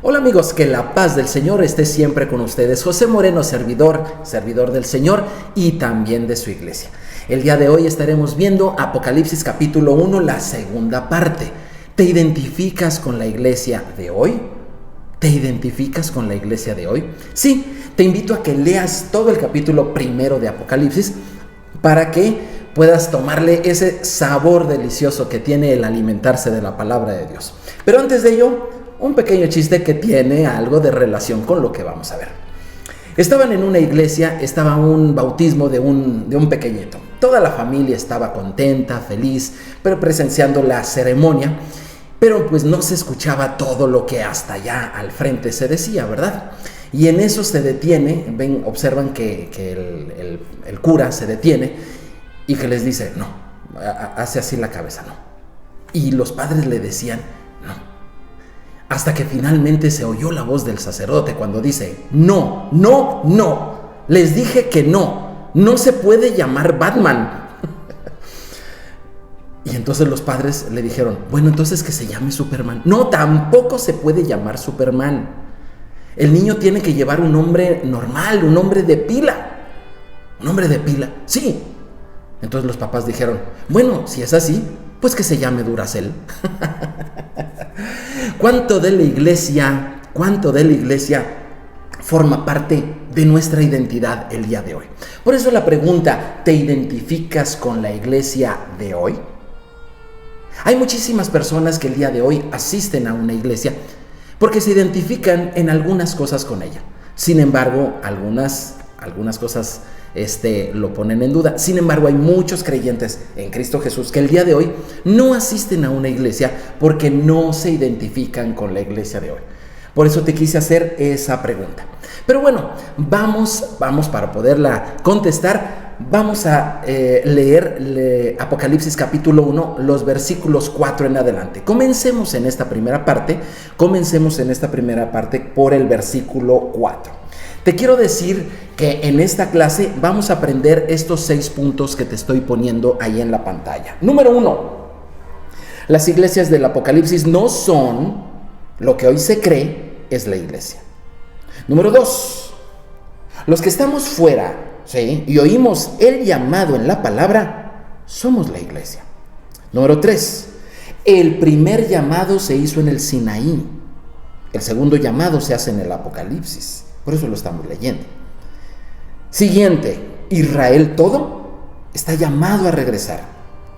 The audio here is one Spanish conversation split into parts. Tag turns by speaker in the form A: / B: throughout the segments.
A: Hola amigos, que la paz del Señor esté siempre con ustedes. José Moreno, servidor del Señor y también de su iglesia. El día de hoy estaremos viendo Apocalipsis capítulo 1, la segunda parte. ¿Te identificas con la iglesia de hoy? ¿Te identificas con la iglesia de hoy? Sí, te invito a que leas todo el capítulo primero de Apocalipsis para que puedas tomarle ese sabor delicioso que tiene el alimentarse de la palabra de Dios. Pero antes de ello, un pequeño chiste que tiene algo de relación con lo que vamos a ver. Estaban en una iglesia, estaba un bautismo de un pequeñito. Toda la familia estaba contenta, feliz, pero presenciando la ceremonia. Pero pues no se escuchaba todo lo que hasta allá al frente se decía, ¿verdad? Y en eso se detiene, observan que el cura se detiene y que les dice, no, hace así la cabeza, no. Y los padres le decían, no. Hasta que finalmente se oyó la voz del sacerdote cuando dice, no, no, no, les dije que no se puede llamar Batman. Y entonces los padres le dijeron, bueno, entonces que se llame Superman. No, tampoco se puede llamar Superman. El niño tiene que llevar un nombre normal, un nombre de pila. ¿Un nombre de pila? Sí. Entonces los papás dijeron, bueno, si es así, pues que se llame Duracell. ¿Cuánto de la iglesia forma parte de nuestra identidad el día de hoy? Por eso la pregunta, ¿te identificas con la iglesia de hoy? Hay muchísimas personas que el día de hoy asisten a una iglesia porque se identifican en algunas cosas con ella. Sin embargo, algunas cosas lo ponen en duda. Sin embargo, hay muchos creyentes en Cristo Jesús que el día de hoy no asisten a una iglesia porque no se identifican con la iglesia de hoy. Por eso te quise hacer esa pregunta. Pero bueno, vamos para poderla contestar. Vamos a leer Apocalipsis capítulo 1, los versículos 4 en adelante. Comencemos en esta primera parte por el versículo 4. Te quiero decir que en esta clase vamos a aprender estos 6 puntos que te estoy poniendo ahí en la pantalla. Número 1, las iglesias del Apocalipsis no son lo que hoy se cree es la iglesia. Número 2, los que estamos fuera, ¿sí?, y oímos el llamado en la palabra, somos la iglesia. Número 3, el primer llamado se hizo en el Sinaí. El segundo llamado se hace en el Apocalipsis. Por eso lo estamos leyendo. Siguiente, Israel todo está llamado a regresar.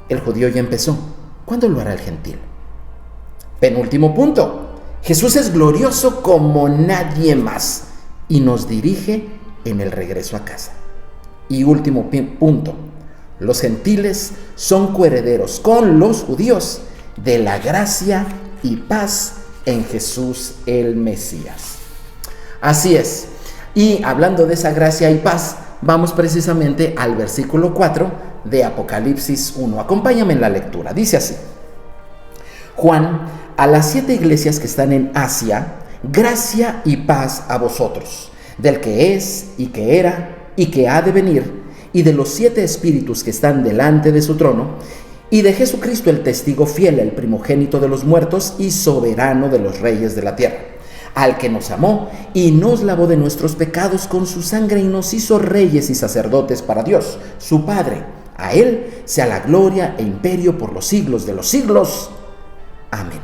A: El judío ya empezó. ¿Cuándo lo hará el gentil? Penúltimo punto, Jesús es glorioso como nadie más y nos dirige en el regreso a casa. Y último punto, los gentiles son coherederos con los judíos de la gracia y paz en Jesús el Mesías. Así es. Y hablando de esa gracia y paz, vamos precisamente al versículo 4 de Apocalipsis 1. Acompáñame en la lectura. Dice así: Juan, a las 7 iglesias que están en Asia, gracia y paz a vosotros, del que es y que era y que ha de venir, y de los 7 espíritus que están delante de su trono, y de Jesucristo el testigo fiel, el primogénito de los muertos y soberano de los reyes de la tierra, al que nos amó y nos lavó de nuestros pecados con su sangre y nos hizo reyes y sacerdotes para Dios, su Padre. A Él sea la gloria e imperio por los siglos de los siglos. Amén.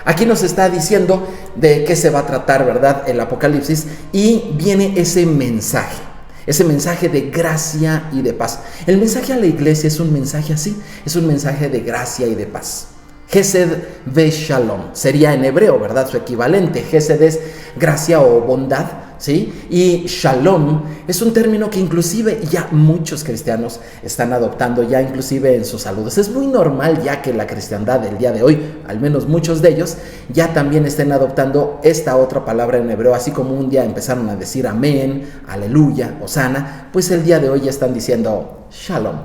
A: Aquí nos está diciendo de qué se va a tratar, ¿verdad?, el Apocalipsis, y viene ese mensaje de gracia y de paz. El mensaje a la iglesia es un mensaje así, es un mensaje de gracia y de paz. Hesed ve Shalom, sería en hebreo, ¿verdad?, su equivalente. Hesed es gracia o bondad, ¿sí? Y Shalom es un término que inclusive ya muchos cristianos están adoptando, ya inclusive en sus saludos. Es muy normal ya que la cristiandad del día de hoy, al menos muchos de ellos, ya también estén adoptando esta otra palabra en hebreo, así como un día empezaron a decir amén, aleluya, hosana, pues el día de hoy ya están diciendo Shalom.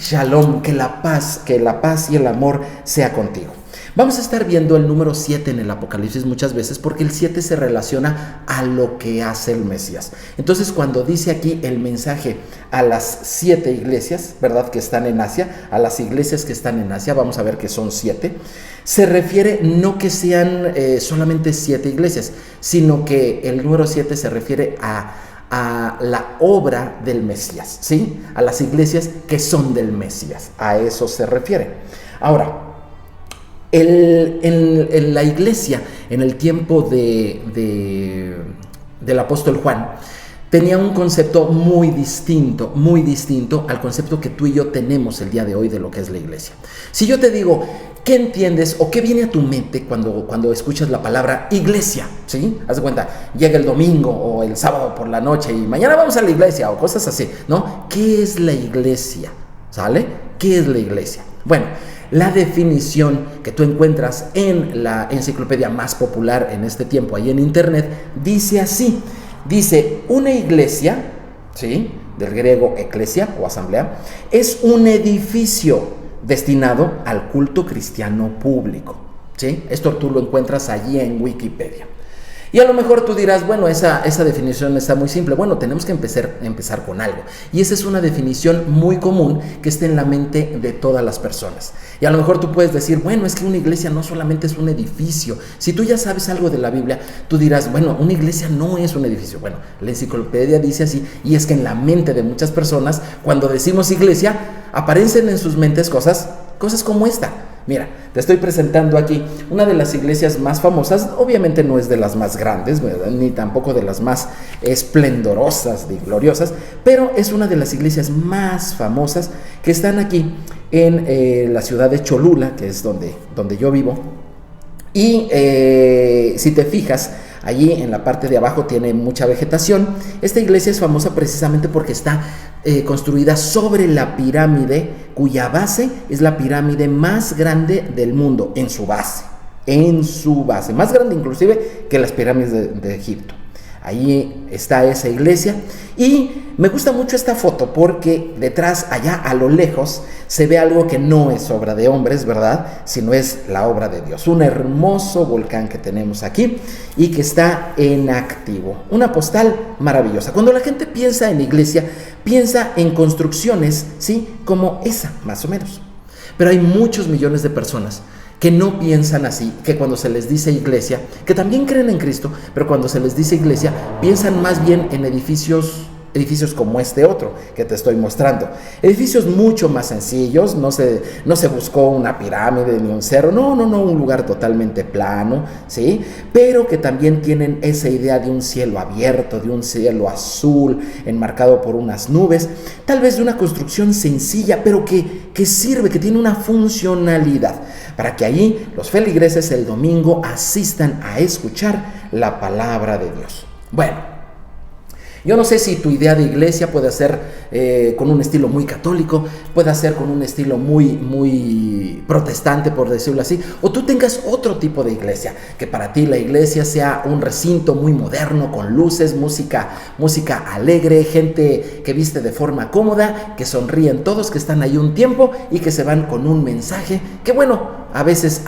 A: Shalom, que la paz y el amor sea contigo. Vamos a estar viendo el número 7 en el Apocalipsis muchas veces porque el 7 se relaciona a lo que hace el Mesías. Entonces, cuando dice aquí el mensaje a las 7 iglesias, ¿verdad?, que están en Asia, a las iglesias que están en Asia, vamos a ver que son 7, se refiere no que sean solamente 7 iglesias, sino que el número 7 se refiere a la obra del Mesías, ¿sí? A las iglesias que son del Mesías, a eso se refiere. Ahora, en la iglesia, en el tiempo del apóstol Juan, tenía un concepto muy distinto al concepto que tú y yo tenemos el día de hoy de lo que es la iglesia. Si yo te digo, ¿qué entiendes o qué viene a tu mente cuando escuchas la palabra iglesia? ¿Sí? Haz de cuenta, llega el domingo o el sábado por la noche y mañana vamos a la iglesia o cosas así, ¿no? ¿Qué es la iglesia? ¿Sale? ¿Qué es la iglesia? Bueno, la definición que tú encuentras en la enciclopedia más popular en este tiempo, ahí en internet, dice así. Dice, una iglesia, ¿sí?, del griego eclesia o asamblea, es un edificio destinado al culto cristiano público, ¿sí? Esto tú lo encuentras allí en Wikipedia. Y a lo mejor tú dirás, bueno, esa definición está muy simple. Bueno, tenemos que empezar con algo. Y esa es una definición muy común que está en la mente de todas las personas. Y a lo mejor tú puedes decir, bueno, es que una iglesia no solamente es un edificio. Si tú ya sabes algo de la Biblia, tú dirás, bueno, una iglesia no es un edificio. Bueno, la enciclopedia dice así, y es que en la mente de muchas personas, cuando decimos iglesia, aparecen en sus mentes cosas como esta. Mira, te estoy presentando aquí una de las iglesias más famosas. Obviamente no es de las más grandes, ¿verdad?, ni tampoco de las más esplendorosas y gloriosas, pero es una de las iglesias más famosas que están aquí en la ciudad de Cholula, que es donde yo vivo. Y si te fijas, allí en la parte de abajo tiene mucha vegetación. Esta iglesia es famosa precisamente porque está construida sobre la pirámide, cuya base es la pirámide más grande del mundo, en su base, más grande inclusive que las pirámides de Egipto. Ahí está esa iglesia y me gusta mucho esta foto porque detrás, allá a lo lejos, se ve algo que no es obra de hombres, ¿verdad?, sino es la obra de Dios. Un hermoso volcán que tenemos aquí y que está en activo. Una postal maravillosa. Cuando la gente piensa en iglesia, piensa en construcciones, ¿sí?, como esa, más o menos. Pero hay muchos millones de personas que no piensan así, que cuando se les dice iglesia, que también creen en Cristo, pero cuando se les dice iglesia, piensan más bien en edificios como este otro que te estoy mostrando. Edificios mucho más sencillos, no se buscó una pirámide ni un cerro, no, un lugar totalmente plano, ¿sí? Pero que también tienen esa idea de un cielo abierto, de un cielo azul, enmarcado por unas nubes, tal vez de una construcción sencilla, pero que sirve, que tiene una funcionalidad, para que allí los feligreses el domingo asistan a escuchar la palabra de Dios. Bueno, yo no sé si tu idea de iglesia puede ser con un estilo muy católico, puede ser con un estilo muy protestante, por decirlo así, o tú tengas otro tipo de iglesia, que para ti la iglesia sea un recinto muy moderno, con luces, música alegre, gente que viste de forma cómoda, que sonríen todos, que están ahí un tiempo y que se van con un mensaje que, bueno, a veces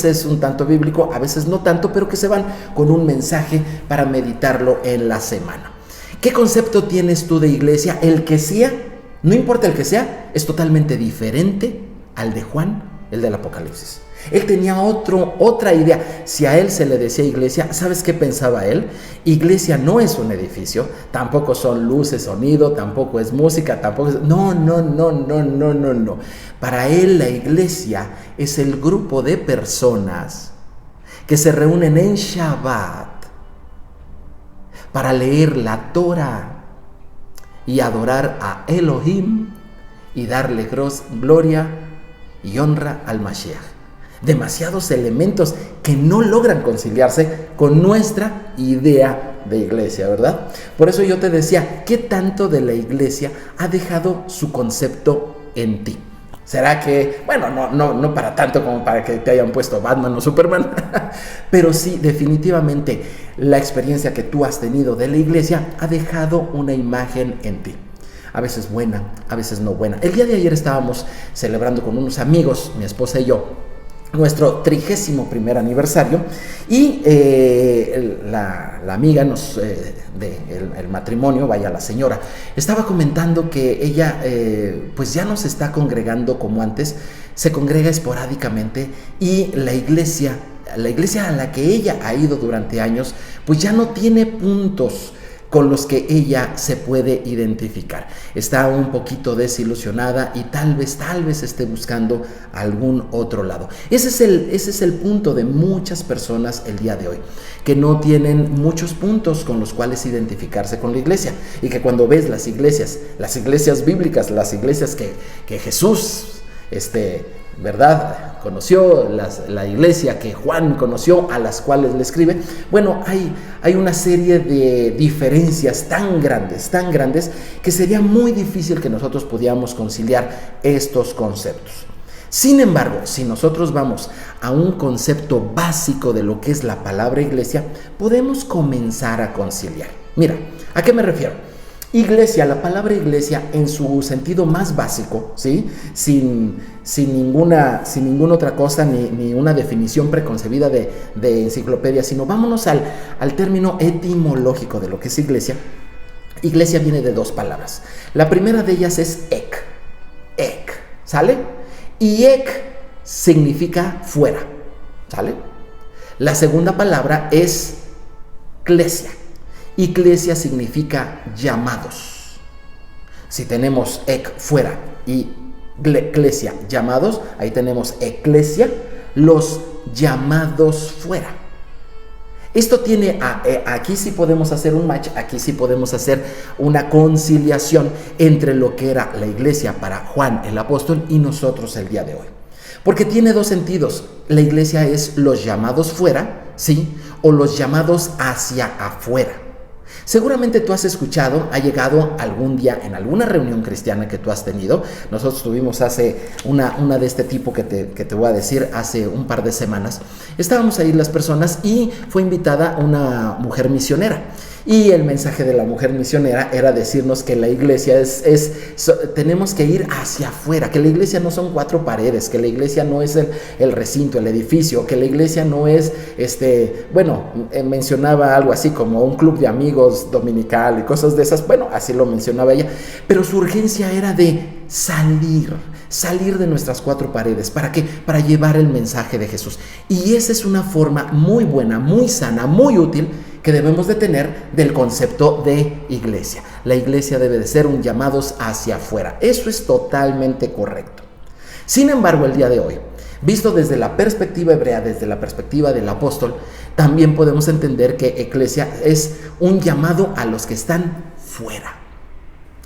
A: es un tanto bíblico, a veces no tanto, pero que se van con un mensaje para meditarlo en la semana. ¿Qué concepto tienes tú de iglesia? El que sea, no importa el que sea, es totalmente al de Juan, el del Apocalipsis. Él tenía otra idea. Si a él se le decía iglesia, ¿sabes qué pensaba él? Iglesia no es un edificio, tampoco son luces, sonido, tampoco es música, tampoco es... No. Para él la iglesia es el grupo de personas que se reúnen en Shabbat para leer la Torah y adorar a Elohim y darle gloria y honra al Mashiach. Demasiados elementos que no logran conciliarse con nuestra idea de iglesia, ¿verdad? Por eso yo te decía, ¿qué tanto de la iglesia ha dejado su concepto en ti? ¿Será que, bueno, no para tanto como para que te hayan puesto Batman o Superman, pero sí, definitivamente, la experiencia que tú has tenido de la iglesia ha dejado una imagen en ti? A veces buena, a veces no buena. El día de ayer estábamos celebrando con unos amigos, mi esposa y yo, nuestro 31º aniversario, y la amiga del matrimonio, vaya, la señora, estaba comentando que ella pues ya no se está congregando como antes, se congrega esporádicamente, y la iglesia a la que ella ha ido durante años, pues ya no tiene puntos con los que ella se puede identificar. Está un poquito desilusionada y tal vez esté buscando algún otro lado. Ese es el punto de muchas personas el día de hoy, que no tienen muchos puntos con los cuales identificarse con la iglesia, y que cuando ves las iglesias bíblicas, las iglesias que Jesús, ¿verdad?, conoció, la iglesia que Juan conoció, a las cuales le escribe, bueno, hay una serie de diferencias tan grandes, que sería muy difícil que nosotros pudiéramos conciliar estos conceptos. Sin embargo, si nosotros vamos a un concepto básico de lo que es la palabra iglesia, podemos comenzar a conciliar. Mira, ¿a qué me refiero? Iglesia, la palabra iglesia en su sentido más básico, ¿sí?, sin ninguna otra cosa, ni una definición preconcebida de enciclopedia, sino vámonos al término etimológico de lo que es iglesia. Iglesia viene de dos palabras. La primera de ellas es ek, ¿sale? Y ek significa fuera, ¿sale? La segunda palabra es klesia. Iglesia significa llamados. Si tenemos ek, fuera, y eclesia, llamados, ahí tenemos eclesia, los llamados fuera. Esto tiene, aquí sí podemos hacer un match, aquí sí podemos hacer una conciliación entre lo que era la iglesia para Juan el apóstol y nosotros el día de hoy. Porque tiene dos sentidos. La iglesia es los llamados fuera, ¿sí?, o los llamados hacia afuera. Seguramente tú has escuchado, ha llegado algún día en alguna reunión cristiana que tú has tenido. Nosotros tuvimos hace una de este tipo que te voy a decir, hace un par de semanas. Estábamos ahí las personas y fue invitada una mujer misionera. Y el mensaje de la mujer misionera era decirnos que la iglesia tenemos que ir hacia afuera, que la iglesia no son cuatro paredes, que la iglesia no es el recinto, el edificio, que la iglesia no es, mencionaba algo así como un club de amigos dominical y cosas de esas. Bueno, así lo mencionaba ella, pero su urgencia era de salir de nuestras cuatro paredes. ¿Para qué? Para llevar el mensaje de Jesús. Y esa es una forma muy buena, muy sana, muy útil que debemos de tener del concepto de iglesia. La iglesia debe de ser un llamados hacia afuera. Eso es totalmente correcto. Sin embargo, el día de hoy, visto desde la perspectiva hebrea, desde la perspectiva del apóstol, también podemos entender que eclesia es un llamado a los que están fuera.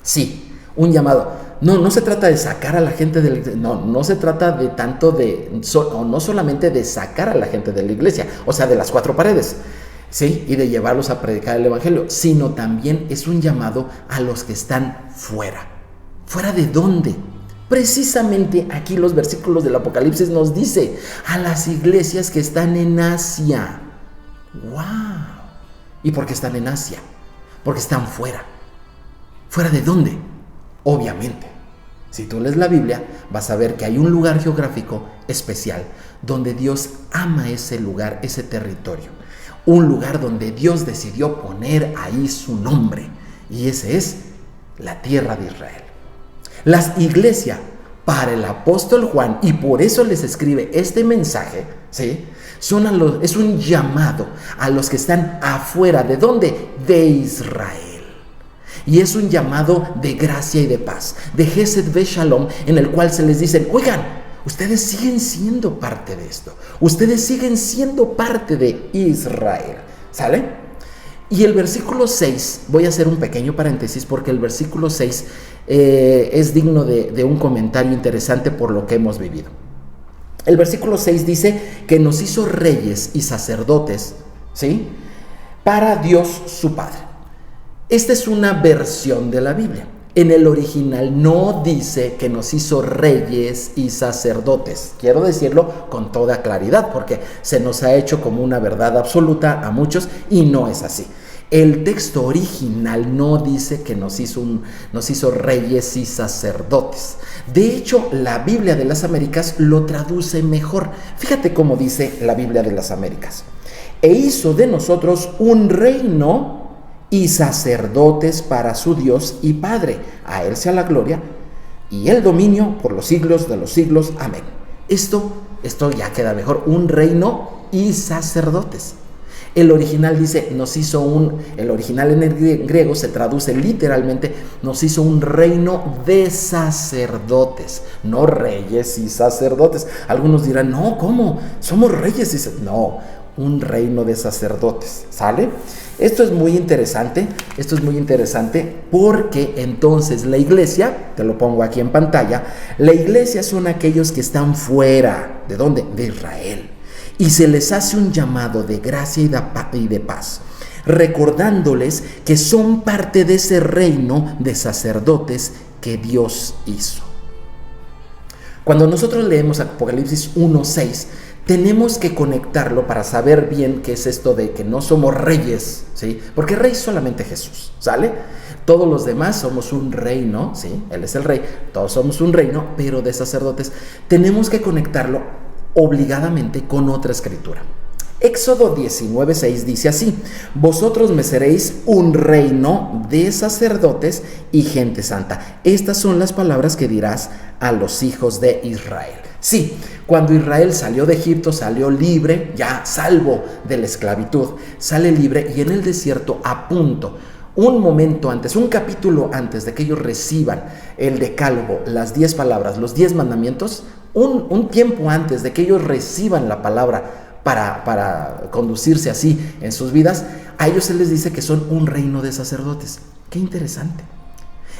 A: Sí, un llamado. No se trata de sacar a la gente de la iglesia, no se trata de tanto no solamente de sacar a la gente de la iglesia, o sea, de las cuatro paredes, ¿sí?, y de llevarlos a predicar el evangelio, sino también es un llamado a los que están fuera. ¿Fuera de dónde? Precisamente aquí los versículos del Apocalipsis nos dice, a las iglesias que están en Asia. ¡Wow! ¿Y por qué están en Asia? Porque están fuera. ¿Fuera de dónde? Obviamente, si tú lees la Biblia, vas a ver que hay un lugar geográfico especial donde Dios ama ese lugar, ese territorio. Un lugar donde Dios decidió poner ahí su nombre, y ese es la tierra de Israel. Las iglesias para el apóstol Juan, y por eso les escribe este mensaje, ¿sí?, es un llamado a los que están afuera. ¿De dónde? De Israel. Y es un llamado de gracia y de paz, de Gesed ve Shalom, en el cual se les dice, oigan, ustedes siguen siendo parte de esto. Ustedes siguen siendo parte de Israel. ¿Sale? Y el versículo 6, voy a hacer un pequeño paréntesis porque el versículo 6 es digno de un comentario interesante por lo que hemos vivido. El versículo 6 dice que nos hizo reyes y sacerdotes, ¿sí?, para Dios su Padre. Esta es una versión de la Biblia. En el original no dice que nos hizo reyes y sacerdotes. Quiero decirlo con toda claridad porque se nos ha hecho como una verdad absoluta a muchos y no es así. El texto original no dice que nos hizo reyes y sacerdotes. De hecho, la Biblia de las Américas lo traduce mejor. Fíjate cómo dice la Biblia de las Américas. E hizo de nosotros un reino y sacerdotes para su Dios y Padre. A Él sea la gloria y el dominio por los siglos de los siglos. Amén. Esto ya queda mejor. Un reino y sacerdotes. El original dice, el original en el griego se traduce literalmente, nos hizo un reino de sacerdotes, no reyes y sacerdotes. Algunos dirán, no, ¿cómo? Somos reyes y sacerdotes. No, un reino de sacerdotes, ¿sale? Esto es muy interesante porque entonces la iglesia, te lo pongo aquí en pantalla, la iglesia son aquellos que están fuera, ¿de dónde? De Israel. Y se les hace un llamado de gracia y de paz, recordándoles que son parte de ese reino de sacerdotes que Dios hizo. Cuando nosotros leemos Apocalipsis 1:6, tenemos que conectarlo para saber bien qué es esto de que no somos reyes, ¿sí? Porque rey es solamente Jesús, ¿sale? Todos los demás somos un reino, ¿sí? Él es el rey, todos somos un reino, pero de sacerdotes. Tenemos que conectarlo obligadamente con otra escritura. Éxodo 19:6 dice así: vosotros me seréis un reino de sacerdotes y gente santa. Estas son las palabras que dirás a los hijos de Israel. Sí, cuando Israel salió de Egipto, salió libre, ya salvo de la esclavitud, sale libre y en el desierto a punto, un momento antes, un capítulo antes de que ellos reciban el decálogo, las 10 palabras, los 10 mandamientos, un tiempo antes de que ellos reciban la palabra para conducirse así en sus vidas, a ellos se les dice que son un reino de sacerdotes. ¡Qué interesante!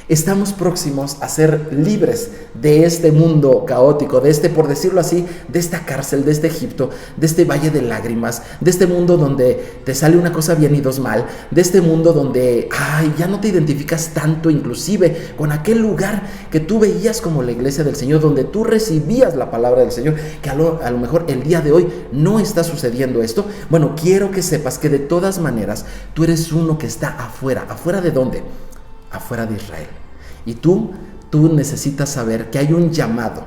A: Estamos próximos a ser libres de este mundo caótico, de por decirlo así, de esta cárcel, de este Egipto, de este valle de lágrimas, de este mundo donde te sale una cosa bien y dos mal, de este mundo donde ya no te identificas tanto inclusive con aquel lugar que tú veías como la iglesia del Señor, donde tú recibías la palabra del Señor, que a lo mejor el día de hoy no está sucediendo esto. Bueno, quiero que sepas que de todas maneras tú eres uno que está afuera. ¿Afuera de dónde? Afuera de Israel. Y tú necesitas saber que hay un llamado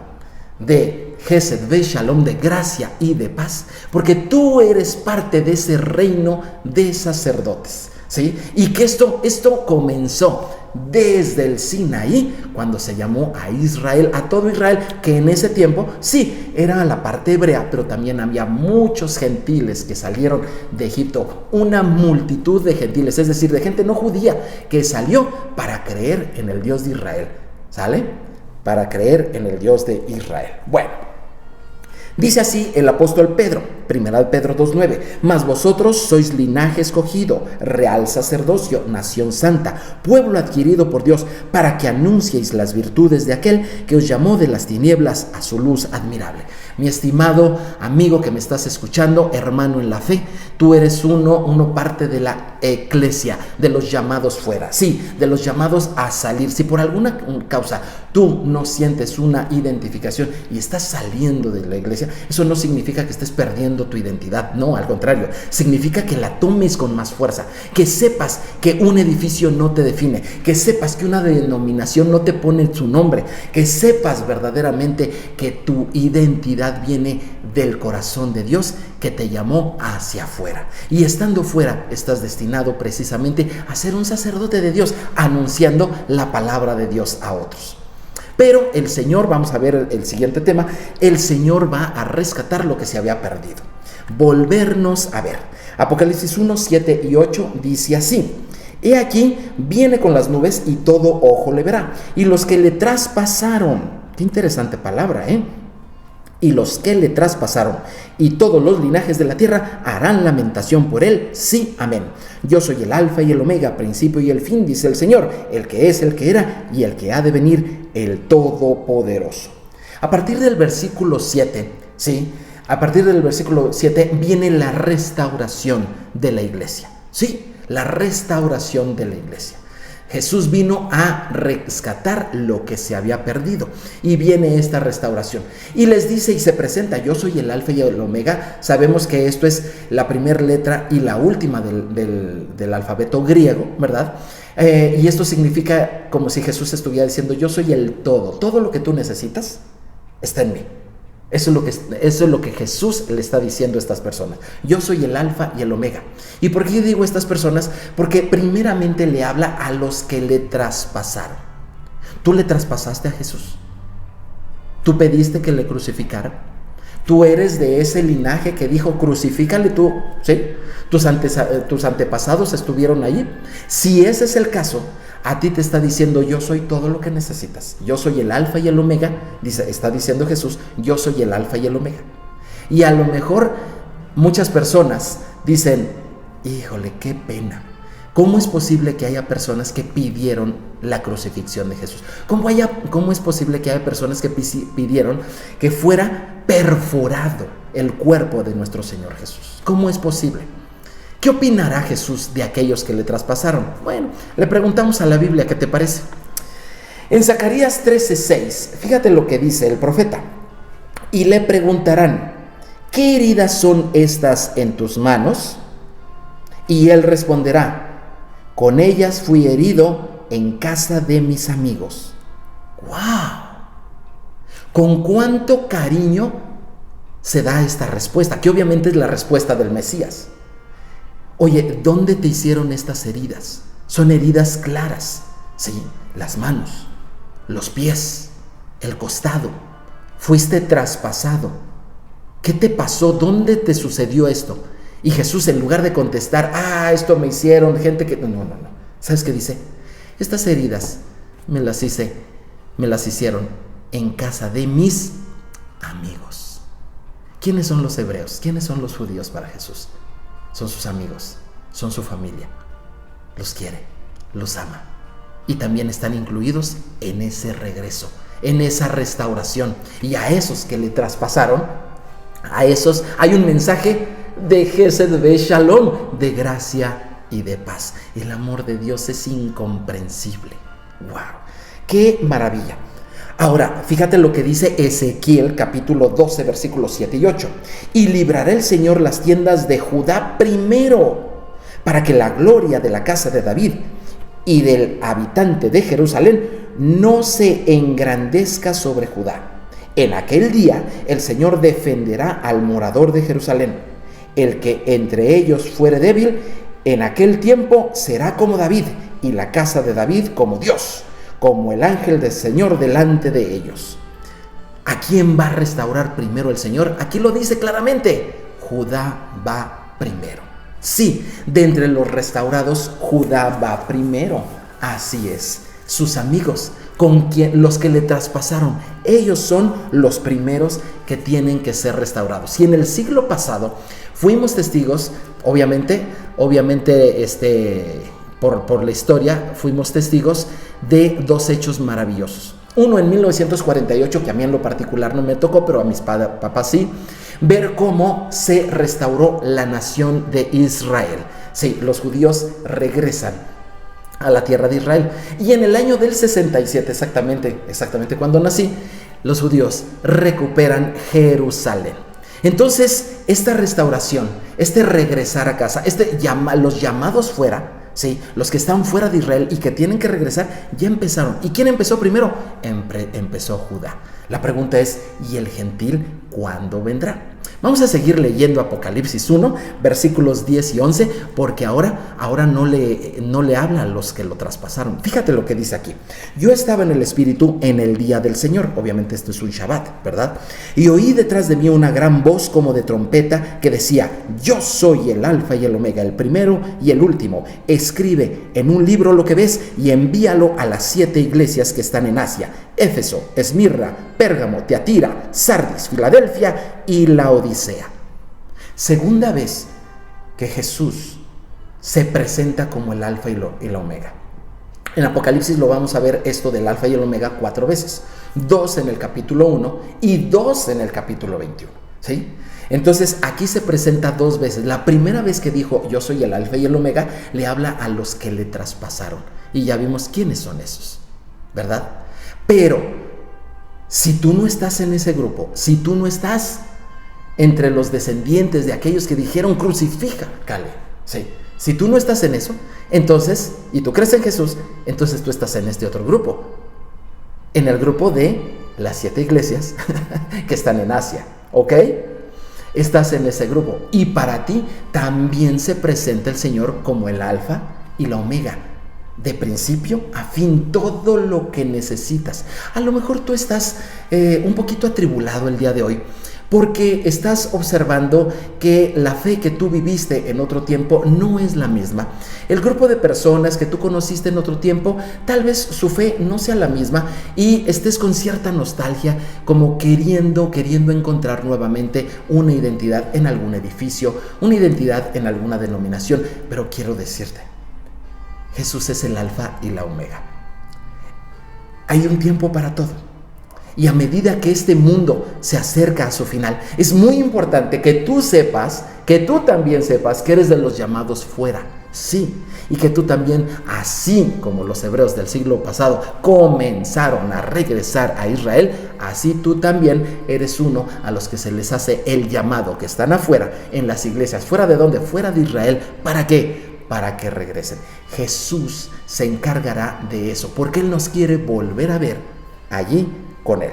A: de Gesed ve Shalom, de gracia y de paz, porque tú eres parte de ese reino de sacerdotes, ¿sí? Y que esto comenzó desde el Sinaí, cuando se llamó a Israel, a todo Israel, que en ese tiempo sí era la parte hebrea, pero también había muchos gentiles que salieron de Egipto, una multitud de gentiles, es decir, de gente no judía que salió para creer en el Dios de Israel, ¿sale? Para creer en el Dios de Israel. Bueno, dice así el apóstol Pedro, 1 Pedro 2:9, mas vosotros sois linaje escogido, real sacerdocio, nación santa, pueblo adquirido por Dios, para que anunciéis las virtudes de aquel que os llamó de las tinieblas a su luz admirable. Mi estimado amigo que me estás escuchando, hermano en la fe, tú eres uno parte de la eclesia, de los llamados fuera, sí, de los llamados a salir. Si por alguna causa tú no sientes una identificación y estás saliendo de la iglesia, eso no significa que estés perdiendo tu identidad, no, al contrario, significa que la tomes con más fuerza, que sepas que un edificio no te define, que sepas que una denominación no te pone su nombre, que sepas verdaderamente que tu identidad viene del corazón de Dios que te llamó hacia afuera, y estando fuera estás destinado precisamente a ser un sacerdote de Dios, anunciando la palabra de Dios a otros. Pero el Señor, vamos a ver el siguiente tema, el Señor va a rescatar lo que se había perdido, volvernos a ver. Apocalipsis 1, 7 y 8 dice así: he aquí, viene con las nubes y todo ojo le verá, y los que le traspasaron, qué interesante palabra, y los que le traspasaron, y todos los linajes de la tierra harán lamentación por él, sí, amén. Yo soy el alfa y el omega, principio y el fin, dice el Señor, el que es, el que era y el que ha de venir, el Todopoderoso. A partir del versículo 7, ¿sí? A partir del versículo 7 viene la restauración de la iglesia, ¿sí? La restauración de la iglesia. Jesús vino a rescatar lo que se había perdido y viene esta restauración. Y les dice y se presenta, yo soy el alfa y el omega. Sabemos que esto es la primera letra y la última del alfabeto griego, ¿verdad? Y esto significa como si Jesús estuviera diciendo, yo soy el todo lo que tú necesitas está en mí. Eso es lo que Jesús le está diciendo a estas personas. Yo soy el alfa y el omega. ¿Y por qué digo estas personas? Porque primeramente le habla a los que le traspasaron. ¿Tú le traspasaste a Jesús? ¿Tú pediste que le crucificaran? ¿Tú eres de ese linaje que dijo crucifícale tú? ¿Sí? ¿Tus antepasados estuvieron allí? Si ese es el caso, a ti te está diciendo, yo soy todo lo que necesitas. Yo soy el alfa y el omega. Está diciendo Jesús, yo soy el alfa y el omega. Y a lo mejor muchas personas dicen, híjole, qué pena. ¿Cómo es posible que haya personas que pidieron la crucifixión de Jesús? ¿Cómo es posible que haya personas que pidieron que fuera perforado el cuerpo de nuestro Señor Jesús? ¿Cómo es posible? ¿Qué opinará Jesús de aquellos que le traspasaron? Bueno, le preguntamos a la Biblia, ¿qué te parece? En Zacarías 13:6, fíjate lo que dice el profeta. Y le preguntarán, ¿qué heridas son estas en tus manos? Y él responderá, con ellas fui herido en casa de mis amigos. ¡Wow! ¿Con cuánto cariño se da esta respuesta? Que obviamente es la respuesta del Mesías. Oye, ¿dónde te hicieron estas heridas? Son heridas claras, sí, las manos, los pies, el costado. Fuiste traspasado. ¿Qué te pasó? ¿Dónde te sucedió esto? Y Jesús, en lugar de contestar, esto me hicieron gente que... No. ¿Sabes qué dice? Estas heridas me las hicieron en casa de mis amigos. ¿Quiénes son los hebreos? ¿Quiénes son los judíos para Jesús? Son sus amigos, son su familia. Los quiere, los ama. Y también están incluidos en ese regreso, en esa restauración. Y a esos que le traspasaron, a esos hay un mensaje de Gesed ve Shalom, de gracia y de paz. El amor de Dios es incomprensible. ¡Wow! ¡Qué maravilla! Ahora, fíjate lo que dice Ezequiel capítulo 12, versículos 7 y 8. Y librará el Señor las tiendas de Judá primero, para que la gloria de la casa de David y del habitante de Jerusalén no se engrandezca sobre Judá. En aquel día el Señor defenderá al morador de Jerusalén. El que entre ellos fuere débil, en aquel tiempo será como David, y la casa de David como Dios, como el ángel del Señor delante de ellos. ¿A quién va a restaurar primero el Señor? Aquí lo dice claramente, Judá va primero. Sí, de entre los restaurados, Judá va primero. Así es, sus amigos, los que le traspasaron, ellos son los primeros que tienen que ser restaurados. Y en el siglo pasado fuimos testigos, obviamente, por la historia, fuimos testigos de dos hechos maravillosos. Uno en 1948, que a mí en lo particular no me tocó, pero a mis papás sí, ver cómo se restauró la nación de Israel. Sí, los judíos regresan a la tierra de Israel. Y en el año del 67, exactamente cuando nací, los judíos recuperan Jerusalén. Entonces, esta restauración, este regresar a casa, los llamados fuera, ¿sí? Los que están fuera de Israel y que tienen que regresar, ya empezaron. ¿Y quién empezó primero? Empezó Judá. La pregunta es, ¿y el gentil cuándo vendrá? Vamos a seguir leyendo Apocalipsis 1, versículos 10 y 11, porque ahora no le habla a los que lo traspasaron. Fíjate lo que dice aquí. Yo estaba en el Espíritu en el día del Señor. Obviamente esto es un Shabbat, ¿verdad? Y oí detrás de mí una gran voz como de trompeta que decía, yo soy el Alfa y el Omega, el primero y el último. Escribe en un libro lo que ves y envíalo a las 7 iglesias que están en Asia: Éfeso, Esmirna, Pérgamo, Tiatira, Sardis, Filadelfia y Laodicea. Segunda vez que Jesús se presenta como el Alfa y la Omega. En Apocalipsis lo vamos a ver esto del Alfa y el Omega 4 veces. 2 en el capítulo 1 y 2 en el capítulo 21. ¿Sí? Entonces aquí se presenta 2 veces. La primera vez que dijo yo soy el Alfa y el Omega, le habla a los que le traspasaron. Y ya vimos quiénes son esos, ¿verdad? Pero si tú no estás en ese grupo, si tú no estás entre los descendientes de aquellos que dijeron crucifícale, ¿sí? Si tú no estás en eso, entonces, y tú crees en Jesús, entonces tú estás en este otro grupo, en el grupo de las 7 iglesias que están en Asia, ¿ok? Estás en ese grupo, y para ti también se presenta el Señor como el alfa y la omega, de principio a fin, todo lo que necesitas. A lo mejor tú estás un poquito atribulado el día de hoy, porque estás observando que la fe que tú viviste en otro tiempo no es la misma. El grupo de personas que tú conociste en otro tiempo, tal vez su fe no sea la misma y estés con cierta nostalgia, como queriendo encontrar nuevamente una identidad en algún edificio, una identidad en alguna denominación. Pero quiero decirte, Jesús es el alfa y la omega. Hay un tiempo para todo. Y a medida que este mundo se acerca a su final, es muy importante que tú sepas, que tú también sepas que eres de los llamados fuera, sí, y que tú también, así como los hebreos del siglo pasado comenzaron a regresar a Israel, así tú también eres uno a los que se les hace el llamado, que están afuera, en las iglesias. ¿Fuera de dónde? Fuera de Israel. ¿Para qué? Para que regresen. Jesús se encargará de eso, porque Él nos quiere volver a ver allí con Él.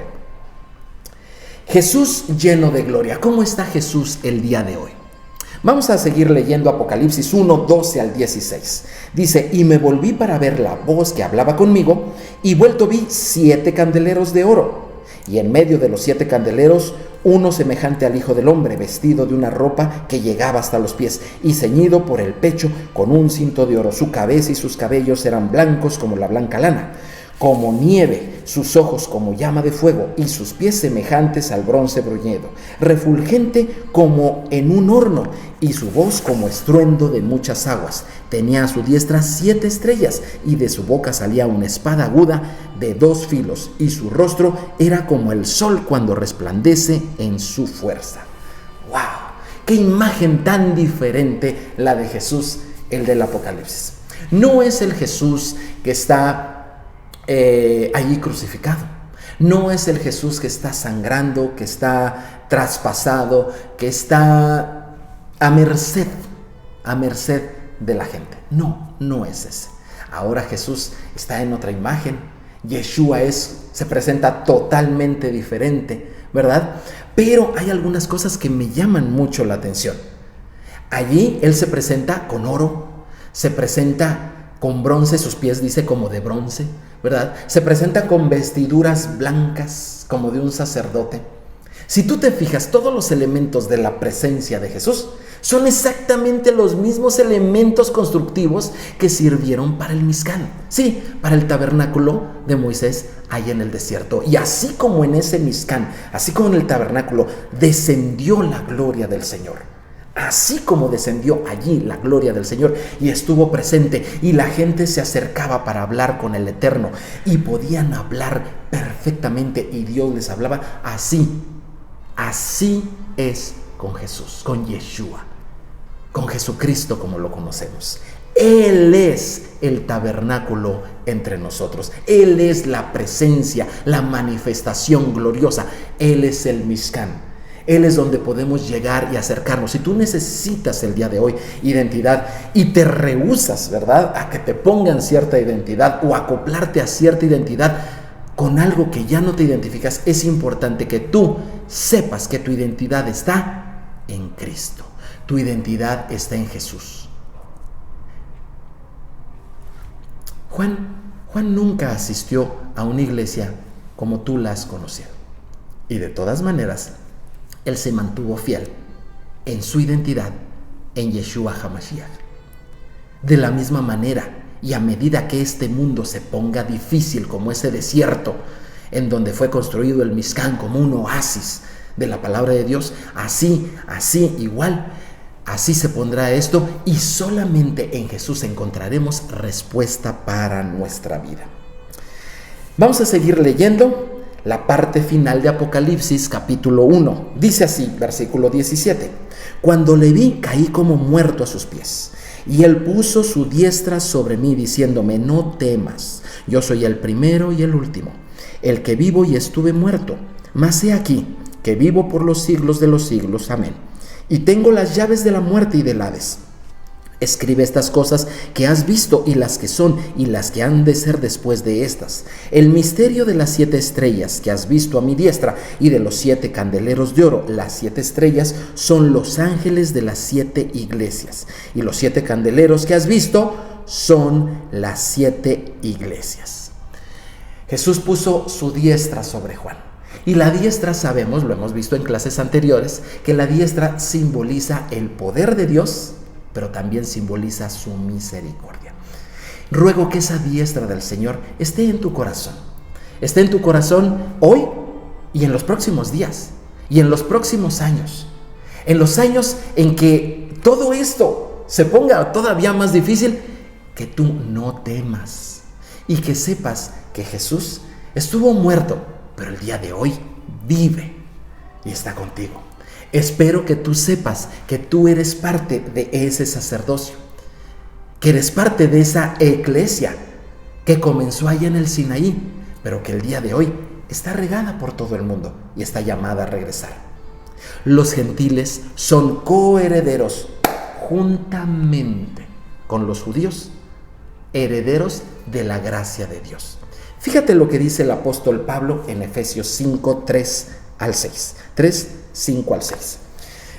A: Jesús lleno de gloria. ¿Cómo está Jesús el día de hoy? Vamos a seguir leyendo Apocalipsis 1, 12 al 16. Dice: y me volví para ver la voz que hablaba conmigo, y vuelto vi 7 candeleros de oro, y en medio de los 7 candeleros uno semejante al Hijo del Hombre, vestido de una ropa que llegaba hasta los pies, y ceñido por el pecho con un cinto de oro. Su cabeza y sus cabellos eran blancos como la blanca lana, como nieve, sus ojos como llama de fuego, y sus pies semejantes al bronce bruñido, refulgente como en un horno, y su voz como estruendo de muchas aguas. Tenía a su diestra 7 estrellas, y de su boca salía una espada aguda de 2 filos, y su rostro era como el sol cuando resplandece en su fuerza. ¡Wow! ¡Qué imagen tan diferente la de Jesús, el del Apocalipsis! No es el Jesús que está allí crucificado. No es el Jesús que está sangrando, que está traspasado, que está a merced de la gente. No es ese. Ahora Jesús está en otra imagen. Yeshua se presenta totalmente diferente, ¿verdad? Pero hay algunas cosas que me llaman mucho la atención. Allí Él se presenta con oro, se presenta con bronce, sus pies dice como de bronce, ¿verdad? Se presenta con vestiduras blancas como de un sacerdote. Si tú te fijas, todos los elementos de la presencia de Jesús son exactamente los mismos elementos constructivos que sirvieron para el Mizcán, sí, para el tabernáculo de Moisés allá en el desierto. Y así como en ese Mizcán, así como en el tabernáculo, descendió la gloria del Señor. Así como descendió allí la gloria del Señor y estuvo presente, y la gente se acercaba para hablar con el Eterno y podían hablar perfectamente, y Dios les hablaba. Así es con Jesús, con Yeshua, con Jesucristo como lo conocemos. Él es el tabernáculo entre nosotros. Él es la presencia, la manifestación gloriosa. Él es el Mizcán. Él es donde podemos llegar y acercarnos. Si tú necesitas el día de hoy identidad y te rehusas, ¿verdad?, a que te pongan cierta identidad o acoplarte a cierta identidad con algo que ya no te identificas, es importante que tú sepas que tu identidad está en Cristo. Tu identidad está en Jesús. Juan nunca asistió a una iglesia como tú la has conocido. Y de todas maneras, Él se mantuvo fiel en su identidad en Yeshua HaMashiach. De la misma manera, y a medida que este mundo se ponga difícil como ese desierto en donde fue construido el Mizcán como un oasis de la palabra de Dios, así se pondrá esto, y solamente en Jesús encontraremos respuesta para nuestra vida. Vamos a seguir leyendo la parte final de Apocalipsis capítulo 1. Dice así, versículo 17: cuando le vi, caí como muerto a sus pies, Y él puso su diestra sobre mí, diciéndome: no temas, yo soy el primero y el último, el que vivo y estuve muerto, mas he aquí que vivo por los siglos de los siglos. Amén. Y tengo las llaves de la muerte y del Hades. Escribe estas cosas que has visto, y las que son, y las que han de ser después de estas. El misterio de las 7 estrellas que has visto a mi diestra, y de los 7 candeleros de oro. Las 7 estrellas son los ángeles de las 7 iglesias, y los 7 candeleros que has visto son las 7 iglesias. Jesús puso su diestra sobre Juan. Y la diestra, sabemos, lo hemos visto en clases anteriores, que la diestra simboliza el poder de Dios, pero también simboliza su misericordia. Ruego que esa diestra del Señor esté en tu corazón. Esté en tu corazón hoy y en los próximos días y en los próximos años. En los años en que todo esto se ponga todavía más difícil, que tú no temas y que sepas que Jesús estuvo muerto, pero el día de hoy vive y está contigo. Espero que tú sepas que tú eres parte de ese sacerdocio, que eres parte de esa iglesia que comenzó allá en el Sinaí, pero que el día de hoy está regada por todo el mundo y está llamada a regresar. Los gentiles son coherederos juntamente con los judíos, herederos de la gracia de Dios. Fíjate lo que dice el apóstol Pablo en Efesios 5, 3 al 6. 3, 5 al 6.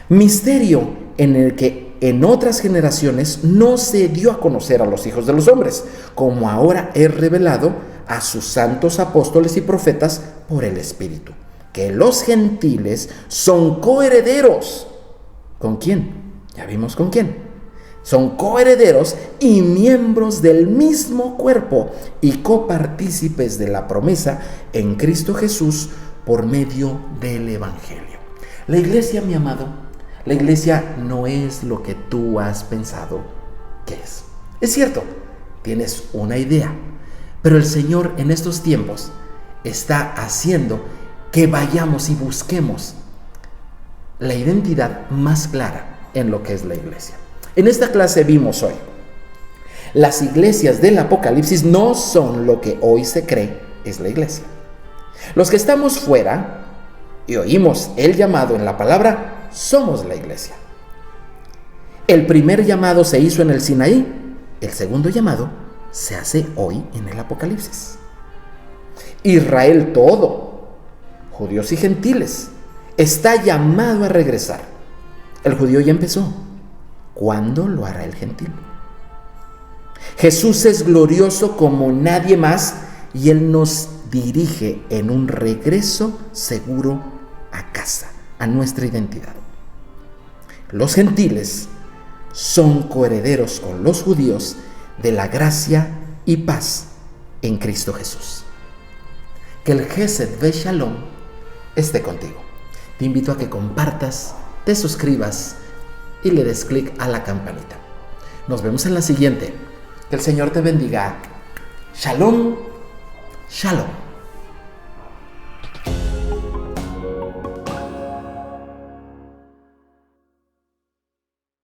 A: Misterio en el que en otras generaciones no se dio a conocer a los hijos de los hombres, como ahora es revelado a sus santos apóstoles y profetas por el Espíritu, que los gentiles son coherederos. ¿Con quién? Ya vimos con quién. Son coherederos y miembros del mismo cuerpo y copartícipes de la promesa en Cristo Jesús por medio del Evangelio. La iglesia, mi amado, la iglesia no es lo que tú has pensado que es. Es cierto, tienes una idea, pero el Señor en estos tiempos está haciendo que vayamos y busquemos la identidad más clara en lo que es la iglesia. En esta clase vimos hoy, las iglesias del Apocalipsis no son lo que hoy se cree es la iglesia. Los que estamos fuera y oímos el llamado en la palabra, somos la iglesia. El primer llamado se hizo en el Sinaí, el segundo llamado se hace hoy en el Apocalipsis. Israel todo, judíos y gentiles, está llamado a regresar. El judío ya empezó. ¿Cuándo lo hará el gentil? Jesús es glorioso como nadie más y Él nos dirige en un regreso seguro a casa, a nuestra identidad. Los gentiles son coherederos con los judíos de la gracia y paz en Cristo Jesús. Que el Gesed ve Shalom esté contigo. Te invito a que compartas, te suscribas y le des clic a la campanita. Nos vemos en la siguiente. Que el Señor te bendiga. Shalom, Shalom.